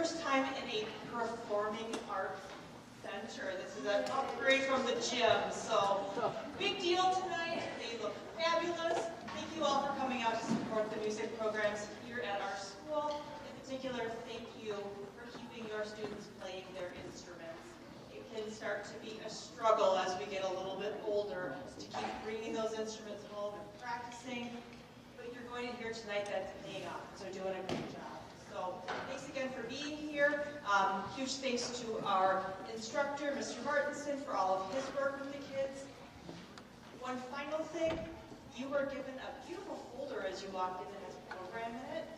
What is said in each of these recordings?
first time in a performing arts center. This is an upgrade from the gym, so big deal tonight. They look fabulous. Thank you all for coming out to support the music programs here at our school. In particular, thank you for keeping your students playing their instruments. It can start to be a struggle as we get a little bit older to keep bringing those instruments home and practicing, but you're going to hear tonight that's paying off, so doing a great job. So thanks again for being here. Huge thanks to our instructor, Mr. Martinson, for all of his work with the kids. One final thing, you were given a beautiful folder as you walked into this program minute.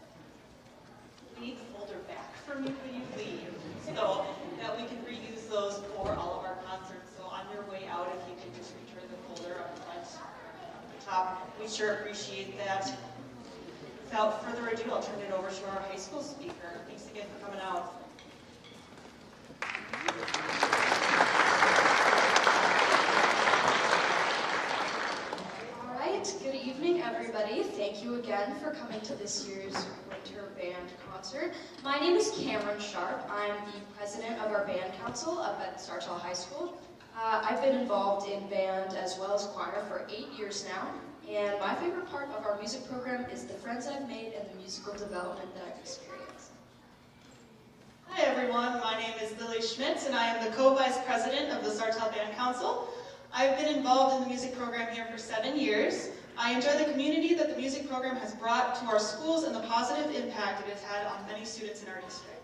We need the folder back from you when you leave, so that we can reuse those for all of our concerts. So on your way out, if you can just return the folder up front at the top, we sure appreciate that. Without further ado, I'll turn it over to our high school speaker. Thanks again for coming out. All right, good evening, everybody. Thank you again for coming to this year's Winter Band Concert. My name is Cameron Sharp. I'm the president of our band council up at Sartell High School. I've been involved in band as well as choir for 8 years now. And my favorite part of our music program is the friends I've made and the musical development that I've experienced. Hi everyone, my name is Lily Schmitz and I am the co-vice president of the Sartell Band Council. I've been involved in the music program here for 7 years. I enjoy the community that the music program has brought to our schools and the positive impact it has had on many students in our district.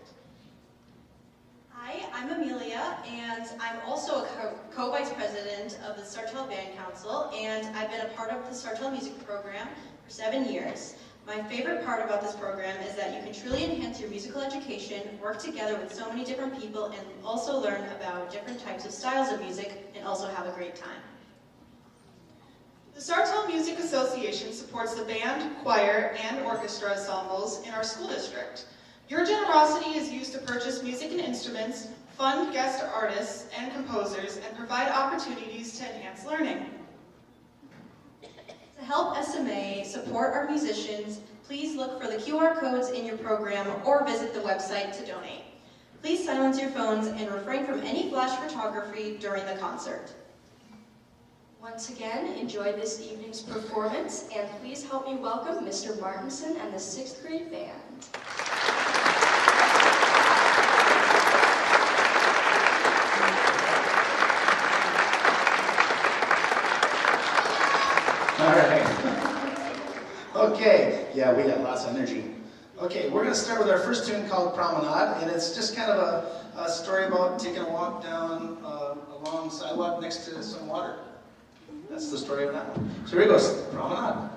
Hi, I'm Amelia, and I'm also a co-vice president of the Sartell Band Council, and I've been a part of the Sartell Music Program for 7 years. My favorite part about this program is that you can truly enhance your musical education, work together with so many different people, and also learn about different types of styles of music, and also have a great time. The Sartell Music Association supports the band, choir, and orchestra ensembles in our school district. Your generosity is used to purchase music and instruments, fund guest artists and composers, and provide opportunities to enhance learning. To help SMA support our musicians, please look for the QR codes in your program or visit the website to donate. Please silence your phones and refrain from any flash photography during the concert. Once again, enjoy this evening's performance, and please help me welcome Mr. Martinson and the 6th grade band. All right. Okay, yeah, we got lots of energy. Okay, we're going to start with our first tune called Promenade, and it's just kind of a story about taking a walk down a long sidewalk next to some water. That's the story of that one. So here it goes, Promenade.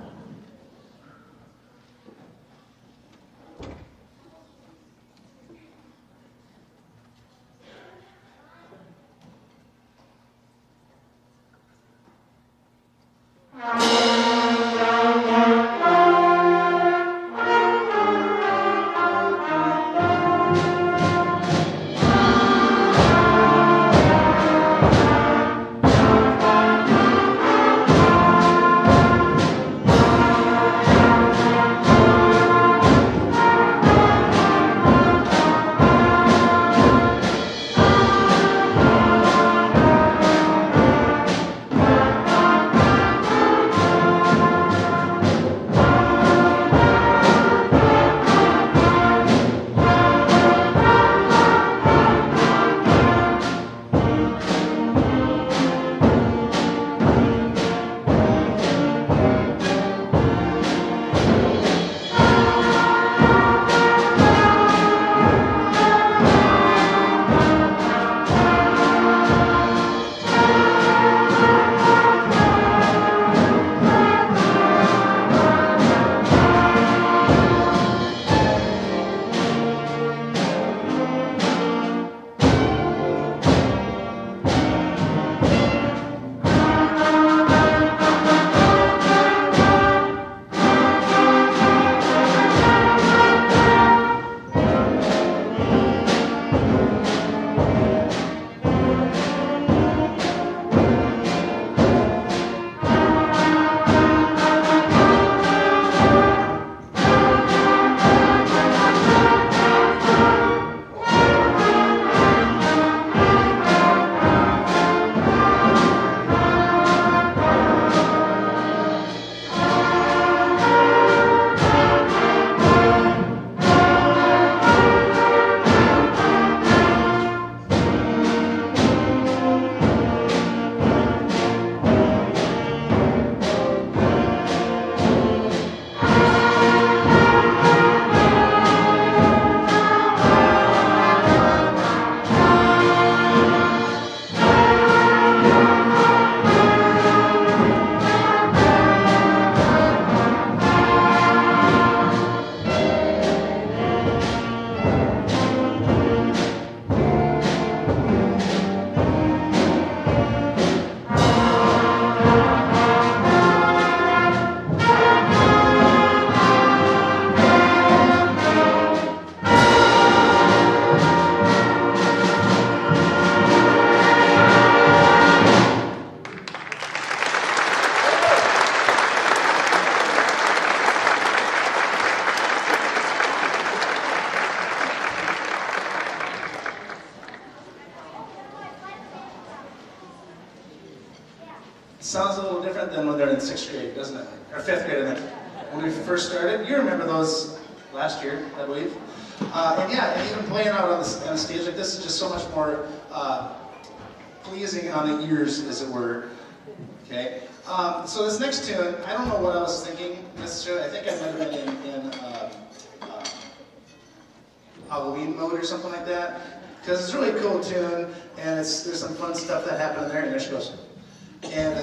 Sounds a little different than when they're in 6th grade, doesn't it? Or 5th grade, I mean. When we first started, you remember those last year, I believe. And yeah, and even playing out on a stage like this is just so much more pleasing on the ears, as it were. Okay. So this next tune, I don't know what I was thinking necessarily. I think I might have been in Halloween mode or something like that, because it's a really cool tune, and there's some fun stuff that happened in there, and there she goes. And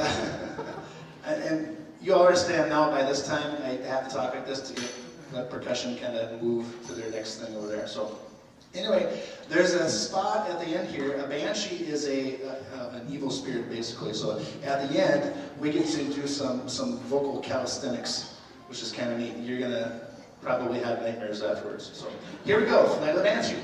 and you all understand now by this time I have to talk like this to get the percussion kind of move to their next thing over there. So anyway, there's a spot at the end here. A banshee is an evil spirit, basically. So at the end, we get to do some vocal calisthenics, which is kind of neat. You're gonna probably have nightmares afterwards. So here we go, Flight of the Banshee.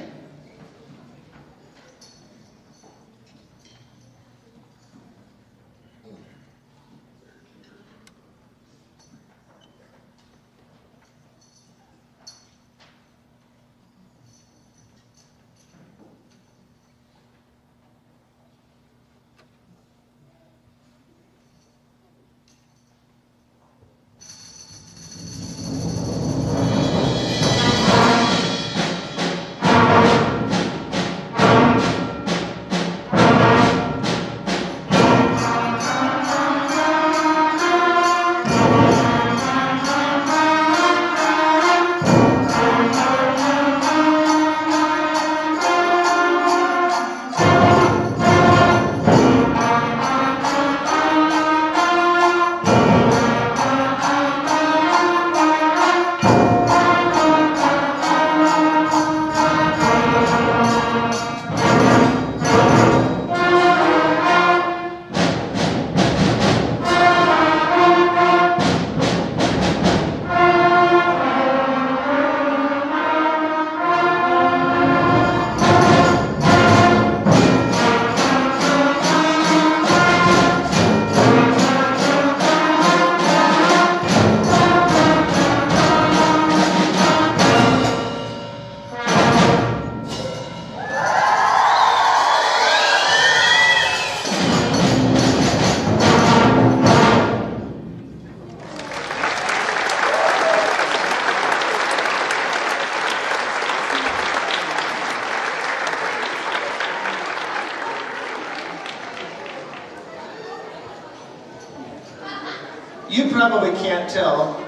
You probably can't tell,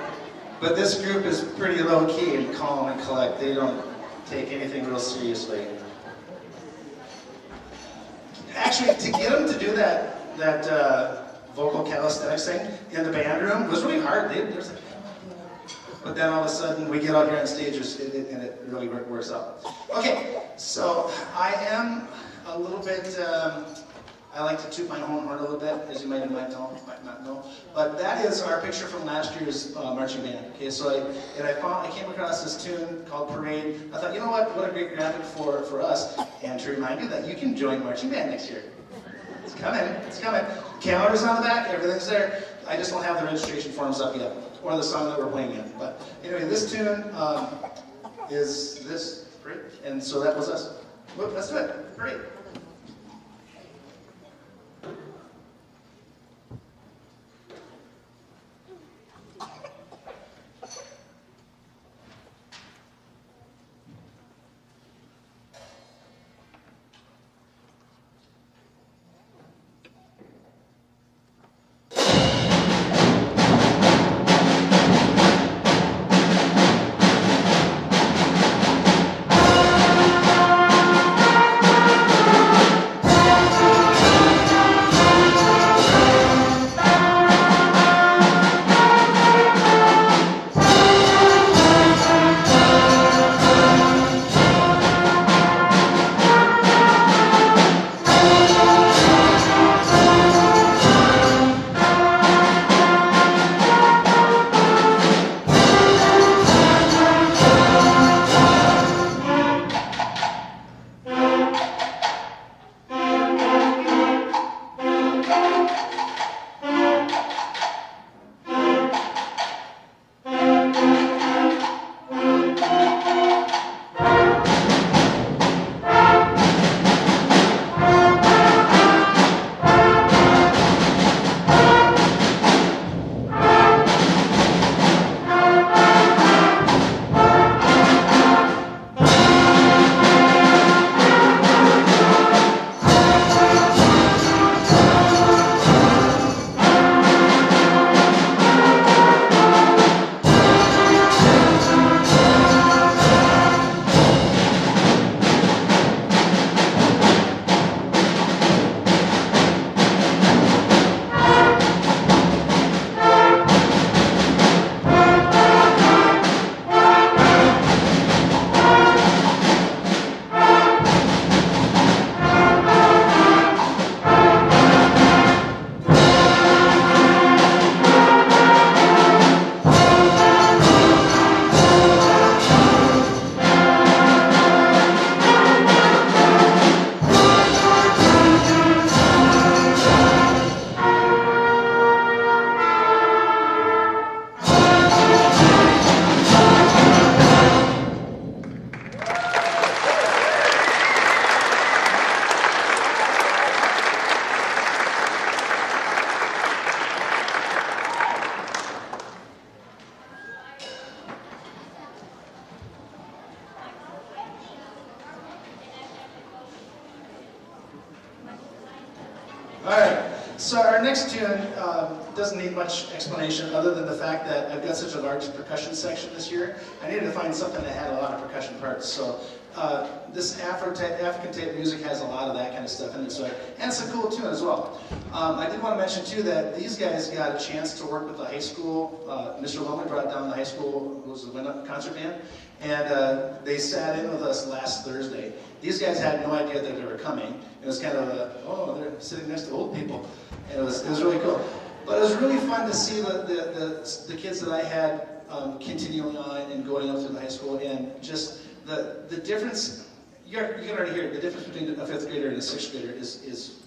but this group is pretty low-key and calm and collect. They don't take anything real seriously. Actually, to get them to do that vocal calisthenics thing in the band room was really hard. But then all of a sudden, we get out here on stage and it really works out. Okay, so I am a little bit... I like to toot my own horn a little bit, as you might not know. But that is our picture from last year's marching band. Okay, so I came across this tune called Parade. I thought, you know what a great graphic for us, and to remind you that you can join marching band next year. It's coming. Calendar's on the back, everything's there. I just don't have the registration forms up yet, or the song that we're playing yet. But anyway, this tune is this, Parade, and so that was us. Look, let's do it, Parade. All right, so our next tune doesn't need much explanation other than the fact that I've got such a large percussion section this year. I needed to find something that had a lot of percussion parts. So this African type music has a lot of that kind of stuff in it. So, and it's a cool tune as well. I did want to mention too that these guys got a chance to work with the high school. Mr. Loman brought down the high school, who was the concert band, and they sat in with us last Thursday. These guys had no idea that they were coming. It was kind of oh, they're sitting next to old people. And it was really cool. But it was really fun to see the kids that I had continuing on and going up through the high school, and just the difference. You can already hear it. The difference between a 5th grader and a 6th grader is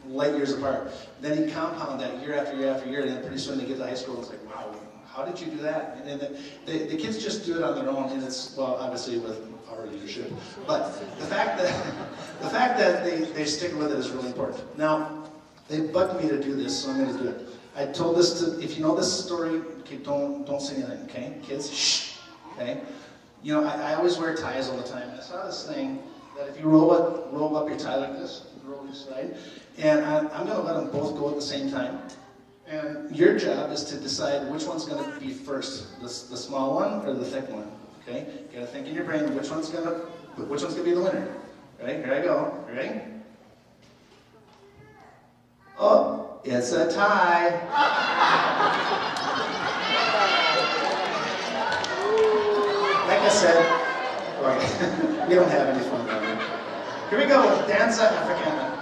light years apart. Then you compound that year after year after year, and then pretty soon they get to high school and it's like, wow, how did you do that? And then the kids just do it on their own, and it's, well, obviously with our leadership. But the fact that they stick with it is really important. Now, they bugged me to do this, so I'm going to do it. I told this to, if you know this story, okay, don't say anything, okay? Kids, shh, okay? You know, I always wear ties all the time. I saw this thing that if you roll up your tie like this, roll your side, and I'm going to let them both go at the same time. And your job is to decide which one's going to be first, the small one or the thick one, okay? You got to think in your brain which one's going to be the winner. Ready? Here I go. Ready? Oh, it's a tie. Like I said, okay, we don't have any fun around here. Here we go, Danza Africana.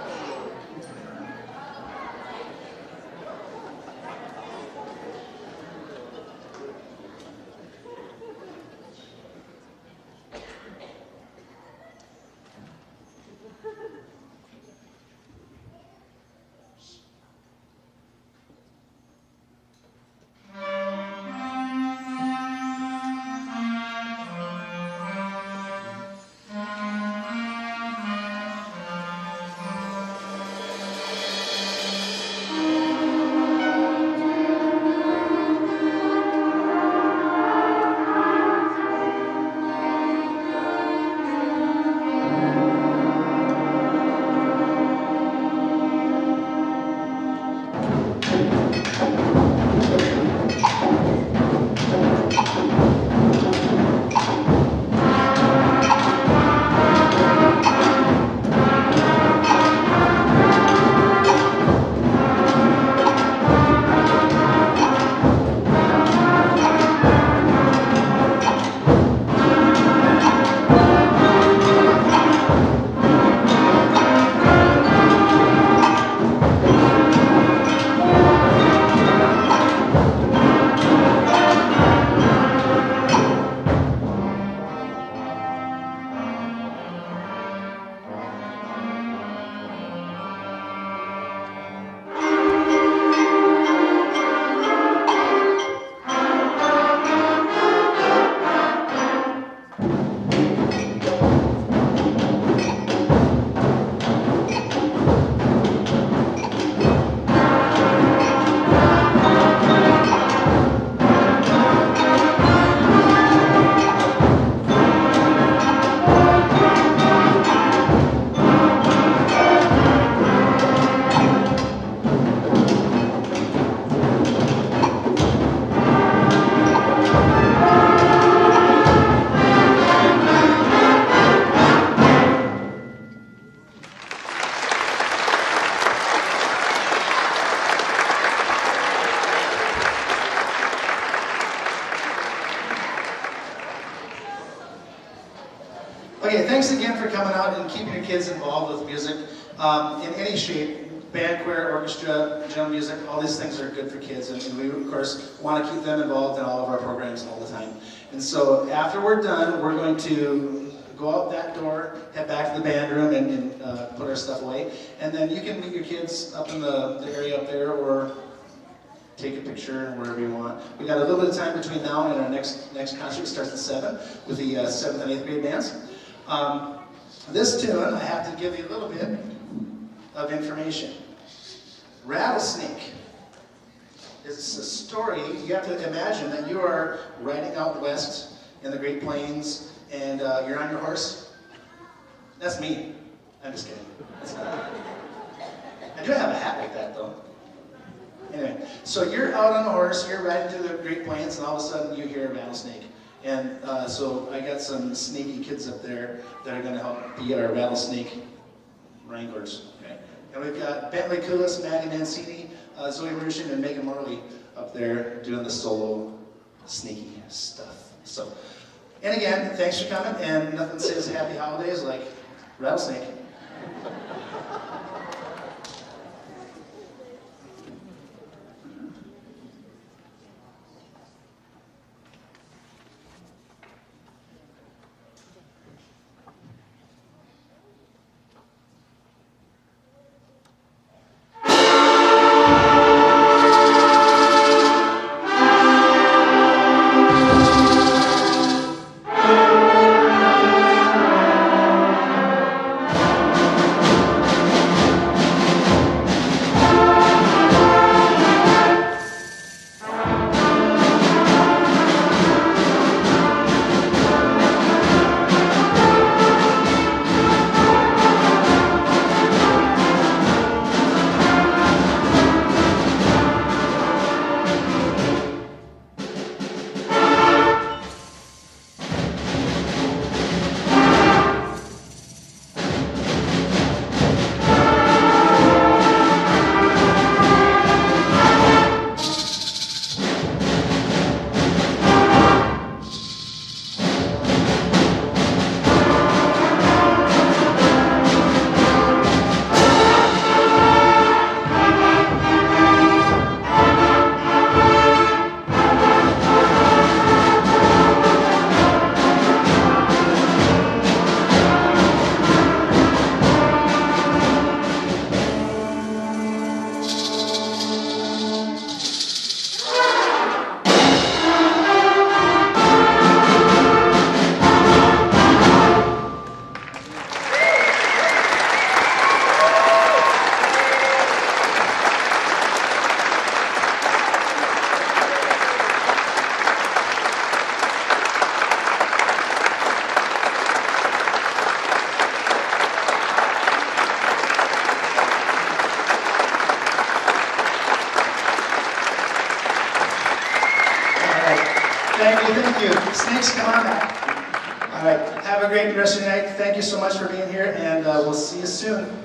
Okay, thanks again for coming out and keeping your kids involved with music in any shape. Band, choir, orchestra, general music, all these things are good for kids, and we, of course, want to keep them involved in all of our programs all the time. And so after we're done, we're going to go out that door, head back to the band room, and put our stuff away. And then you can meet your kids up in the area up there, or take a picture wherever you want. We got a little bit of time between now and our next concert. Starts at 7 with the 7th and 8th grade bands. This tune, I have to give you a little bit of information. Rattlesnake is a story. You have to imagine that you are riding out west in the Great Plains, and you're on your horse. That's me. I'm just kidding. That's not. I do have a hat like that though. Anyway, so you're out on a horse, you're riding through the Great Plains, and all of a sudden you hear a rattlesnake. And so I got some sneaky kids up there that are going to help be our rattlesnake wranglers. Okay? And we've got Bentley Kulis, Maggie Mancini, Zoe Marushin, and Megan Morley up there doing the solo sneaky stuff. So, and again, thanks for coming, and nothing says happy holidays like rattlesnake. Thank you. Snakes, come on back. All right, have a great rest of your night. Thank you so much for being here, and we'll see you soon.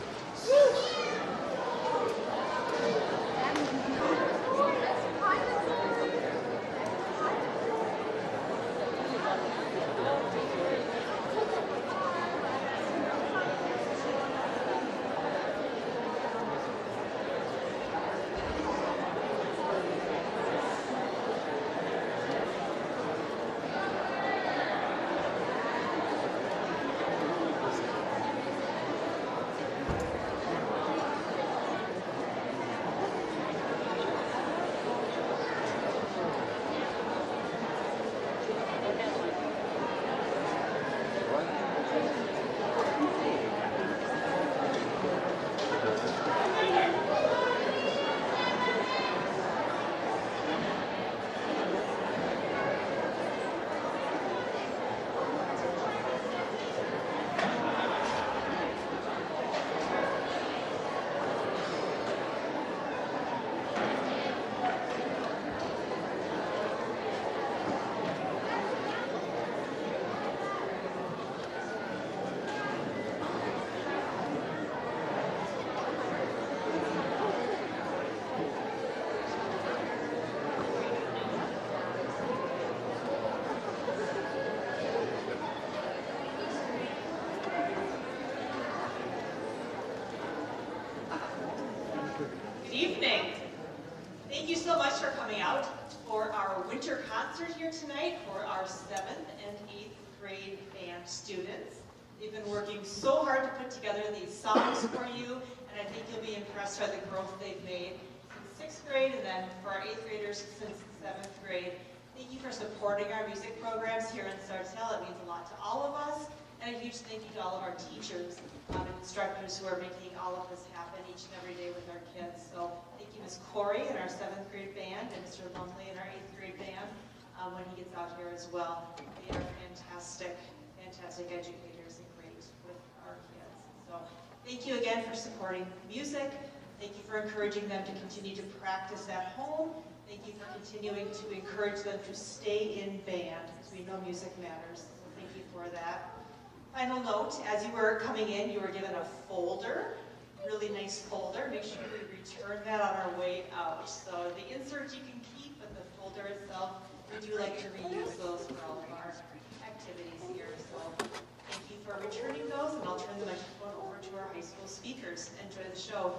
Tonight for our 7th and 8th grade band students. They've been working so hard to put together these songs for you, and I think you'll be impressed by the growth they've made since 6th grade, and then for our 8th graders since 7th grade. Thank you for supporting our music programs here in Sartell. It means a lot to all of us, and a huge thank you to all of our teachers and instructors who are making all of this happen each and every day with our kids. So thank you, Ms. Corey in our 7th grade band, and Mr. Lumley in our 8th grade band. When he gets out here as well. They are fantastic, fantastic educators and great with our kids. So thank you again for supporting music. Thank you for encouraging them to continue to practice at home. Thank you for continuing to encourage them to stay in band, because we know music matters. So thank you for that. Final note, as you were coming in, you were given a folder, really nice folder. Make sure we return that on our way out. So the insert you can keep, but the folder itself, we do like to reuse those for all of our activities here. So thank you for returning those, and I'll turn the microphone over to our high school speakers. Enjoy the show.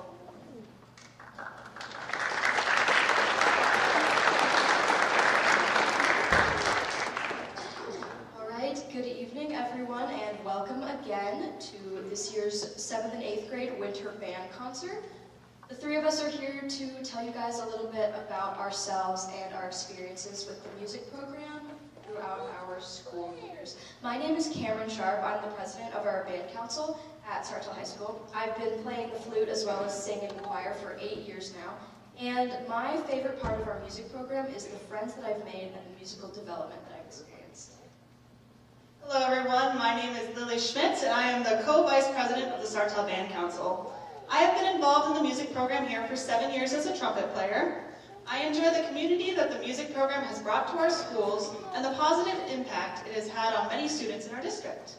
All right, good evening everyone, and welcome again to this year's 7th and 8th grade winter band concert. The three of us are here to tell you guys a little bit about ourselves and our experiences with the music program throughout our school years. My name is Cameron Sharp. I'm the president of our band council at Sartell High School. I've been playing the flute as well as singing in choir for 8 years now. And my favorite part of our music program is the friends that I've made and the musical development that I've experienced. Hello everyone, my name is Lily Schmitz and I am the co-vice president of the Sartell Band Council. I have been involved in the music program here for 7 years as a trumpet player. I enjoy the community that the music program has brought to our schools and the positive impact it has had on many students in our district.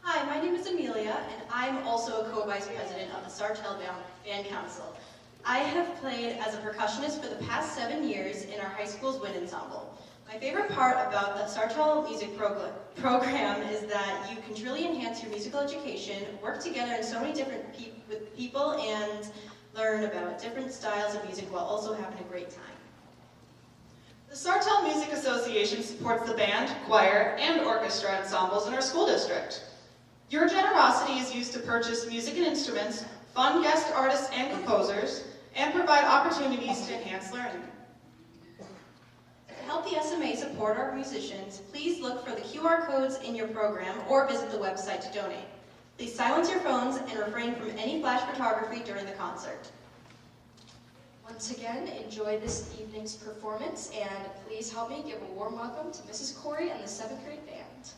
Hi, my name is Amelia, and I'm also a co-vice president of the Sartell Band Council. I have played as a percussionist for the past 7 years in our high school's wind ensemble. My favorite part about the Sartell music program is that you can truly enhance your musical education, work together in so many different with people, and learn about different styles of music while also having a great time. The Sartell Music Association supports the band, choir, and orchestra ensembles in our school district. Your generosity is used to purchase music and instruments, fund guest artists and composers, and provide opportunities to enhance learning. To help the SMA support our musicians, please look for the QR codes in your program or visit the website to donate. Please silence your phones and refrain from any flash photography during the concert. Once again, enjoy this evening's performance, and please help me give a warm welcome to Mrs. Corey and the 7th grade band.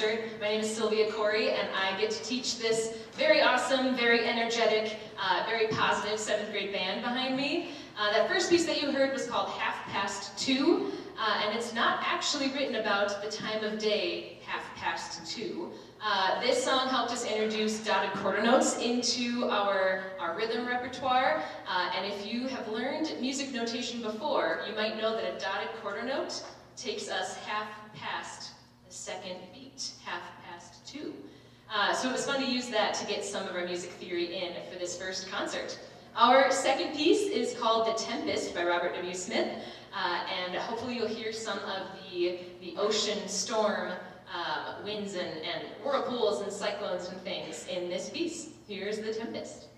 concert. My name is Sylvia Corey, and I get to teach this very awesome, very energetic, very positive 7th grade band behind me. That first piece that you heard was called 2:30, and it's not actually written about the time of day, 2:30. This song helped us introduce dotted quarter notes into our rhythm repertoire, and if you have learned music notation before, you might know that a dotted quarter note takes us half past the second beat, 2:30. So it was fun to use that to get some of our music theory in for this first concert. Our second piece is called The Tempest by Robert W. Smith, and hopefully you'll hear some of the ocean storm winds and whirlpools and cyclones and things in this piece. Here's The Tempest.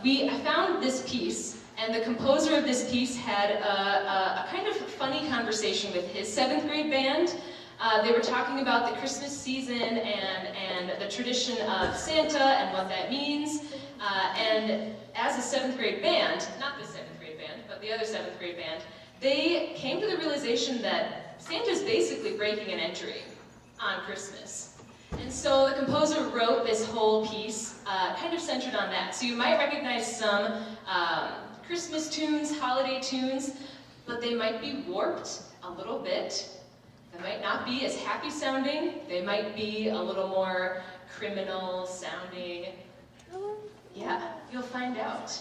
I found this piece, and the composer of this piece had a kind of funny conversation with his 7th grade band. They were talking about the Christmas season and the tradition of Santa and what that means. And as a 7th grade band, not the 7th grade band, but the other 7th grade band, they came to the realization that Santa's basically breaking an entry on Christmas. And so the composer wrote this whole piece kind of centered on that. So you might recognize some Christmas tunes, holiday tunes, but they might be warped a little bit. They might not be as happy sounding. They might be a little more criminal sounding. Yeah, you'll find out.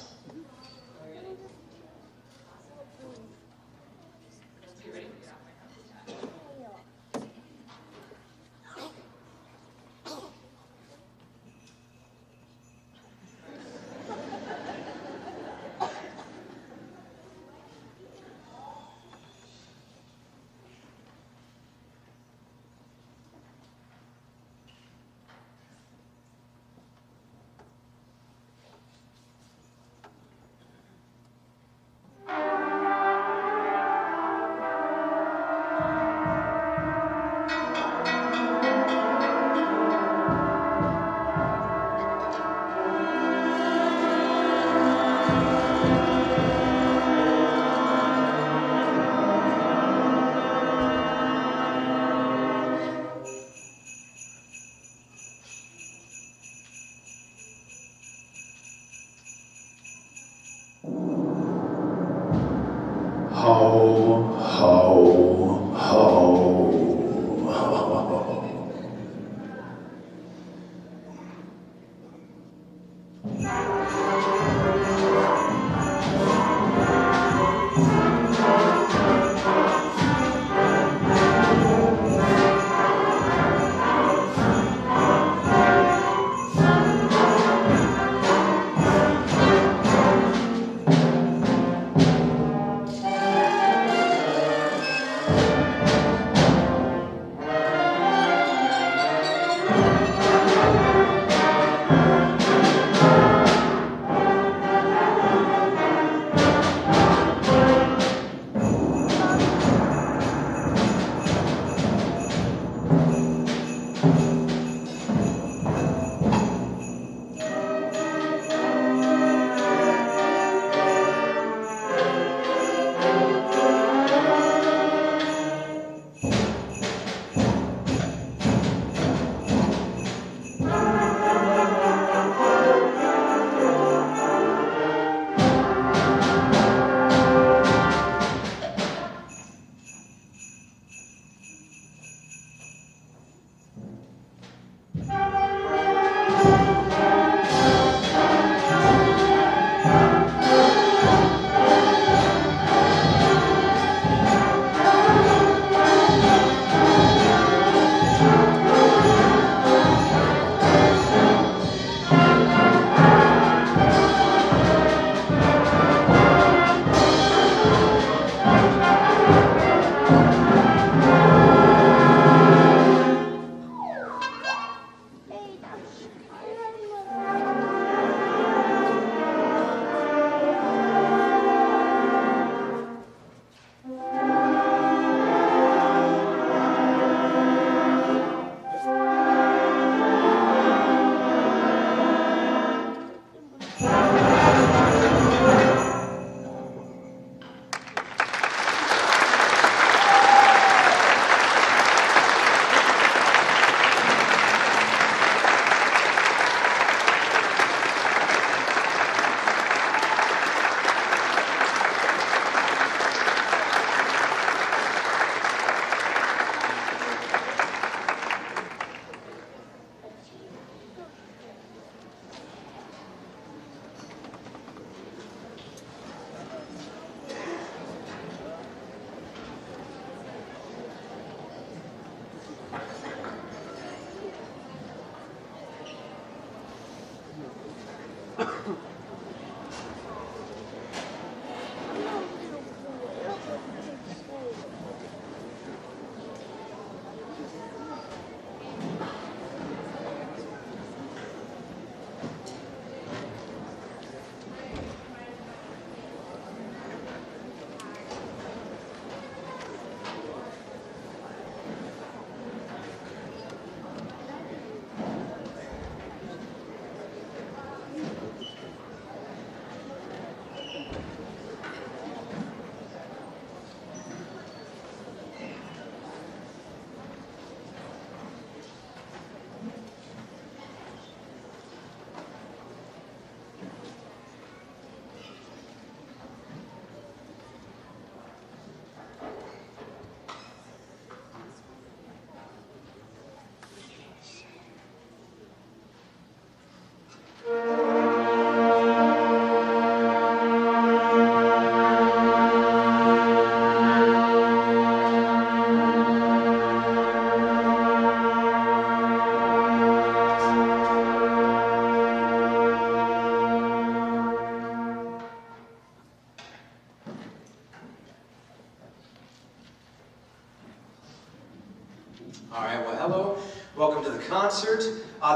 All right, well, hello. Welcome to the concert.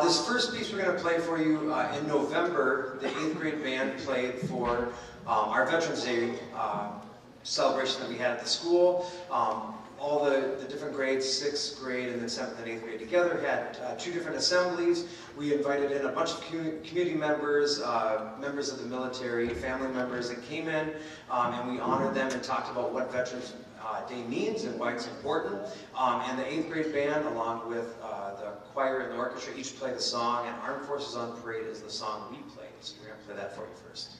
This first piece we're going to play for you in November, the 8th grade band played for our Veterans Day celebration that we had at the school. All the different grades, 6th grade and then 7th and 8th grade together, had 2 different assemblies. We invited in a bunch of community members, members of the military, family members that came in, and we honored them and talked about what Veterans Day means and why it's important. And the 8th grade band, along with the choir and the orchestra, each played a song, and Armed Forces on Parade is the song we played. So we're going to play that for you first.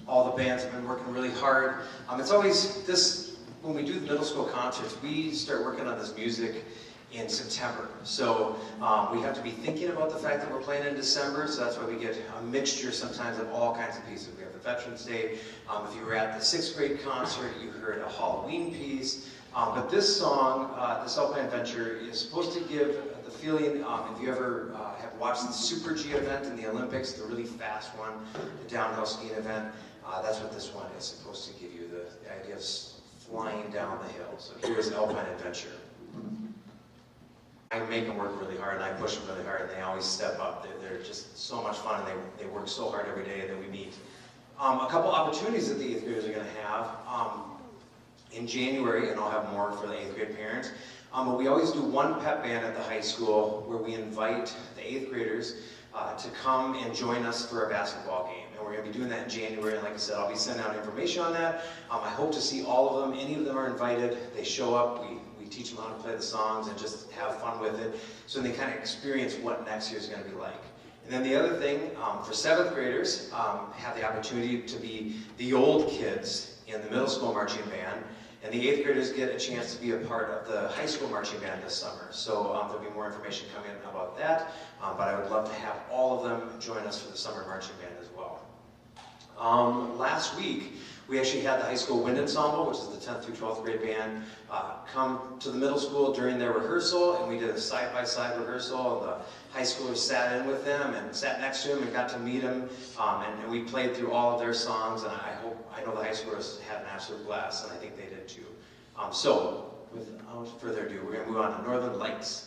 All the bands have been working really hard. It's always this, when we do the middle school concerts, we start working on this music in September. So we have to be thinking about the fact that we're playing in December, so that's why we get a mixture sometimes of all kinds of pieces. We have the Veterans Day. If you were at the 6th grade concert, you heard a Halloween piece. But this song, this Alpine Adventure, is supposed to give the feeling, if you ever have watched the Super G event in the Olympics, the really fast one, the downhill skiing event, that's what this one is supposed to give you, the idea of flying down the hill. So here's Alpine Adventure. I make them work really hard, and I push them really hard, and they always step up. They're just so much fun, and they work so hard every day that we meet. A couple opportunities that the 8th graders are going to have in January, and I'll have more for the 8th grade parents. But we always do one pep band at the high school where we invite the 8th graders to come and join us for a basketball game. And we're going to be doing that in January, and like I said, I'll be sending out information on that. I hope to see all of them. Any of them are invited. They show up. We teach them how to play the songs and just have fun with it, so they kind of experience what next year is going to be like. And then the other thing, for 7th graders, have the opportunity to be the old kids in the middle school marching band, and the 8th graders get a chance to be a part of the high school marching band this summer. So there'll be more information coming about that, but I would love to have all of them join us for the summer marching band as well. Last week, we actually had the high school wind ensemble, which is the 10th through 12th grade band, come to the middle school during their rehearsal, and we did a side-by-side rehearsal, and the high schoolers sat in with them and sat next to them and got to meet them, and we played through all of their songs, and I know the high schoolers had an absolute blast, and I think they did too. So, without further ado, we're going to move on to Northern Lights.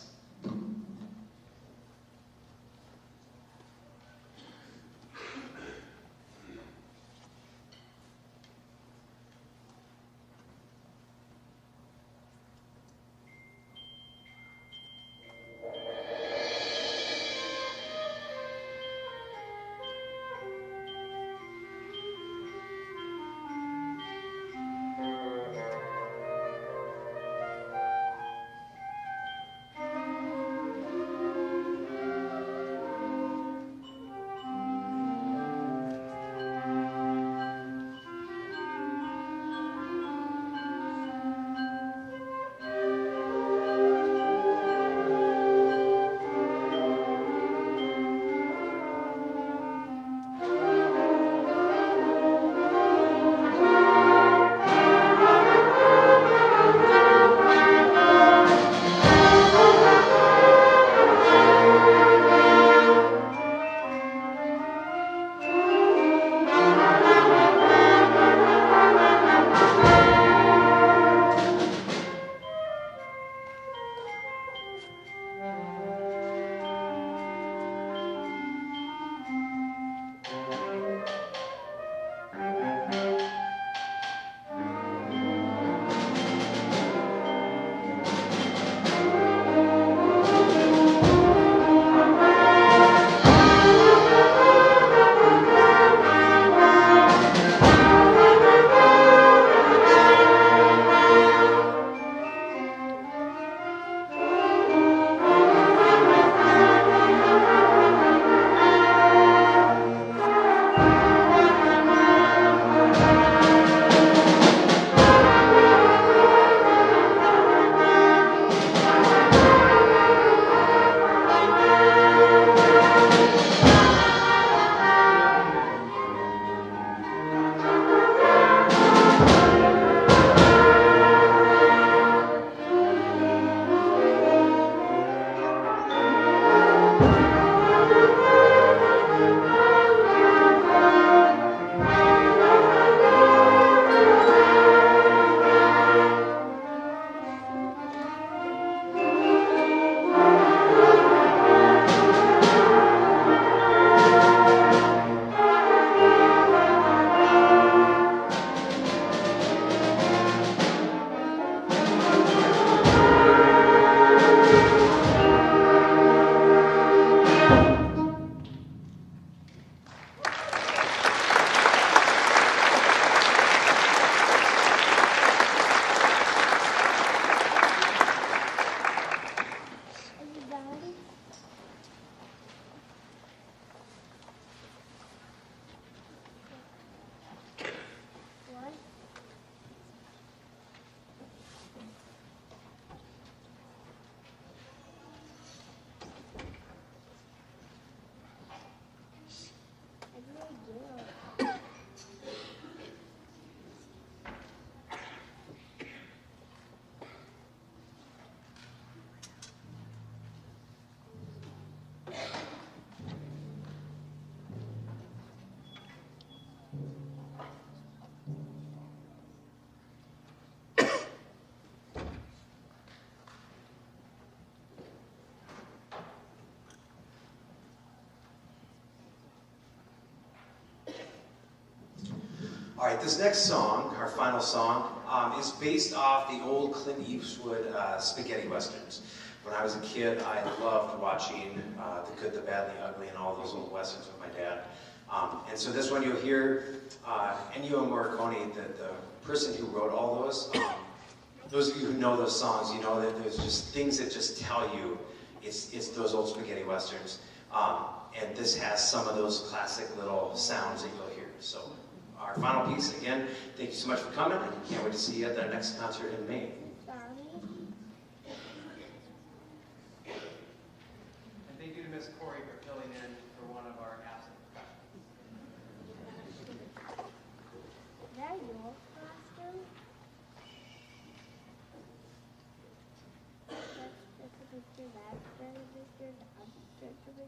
All right, this next song, our final song, is based off the old Clint Eastwood spaghetti westerns. When I was a kid, I loved watching The Good, the Bad, the Ugly, and all those old westerns with my dad. And so this one you'll hear Ennio Morricone, the person who wrote all those. Those of you who know those songs, you know that there's just things that just tell you it's those old spaghetti westerns. And this has some of those classic little sounds that you'll hear. So our final piece, again, thank you so much for coming, and can't wait to see you at the next concert in May. And thank you to Ms. Corey for filling in for one of our absent professionals. Is that your costume? That's a picture, that's a picture, that's a picture.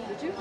Did you?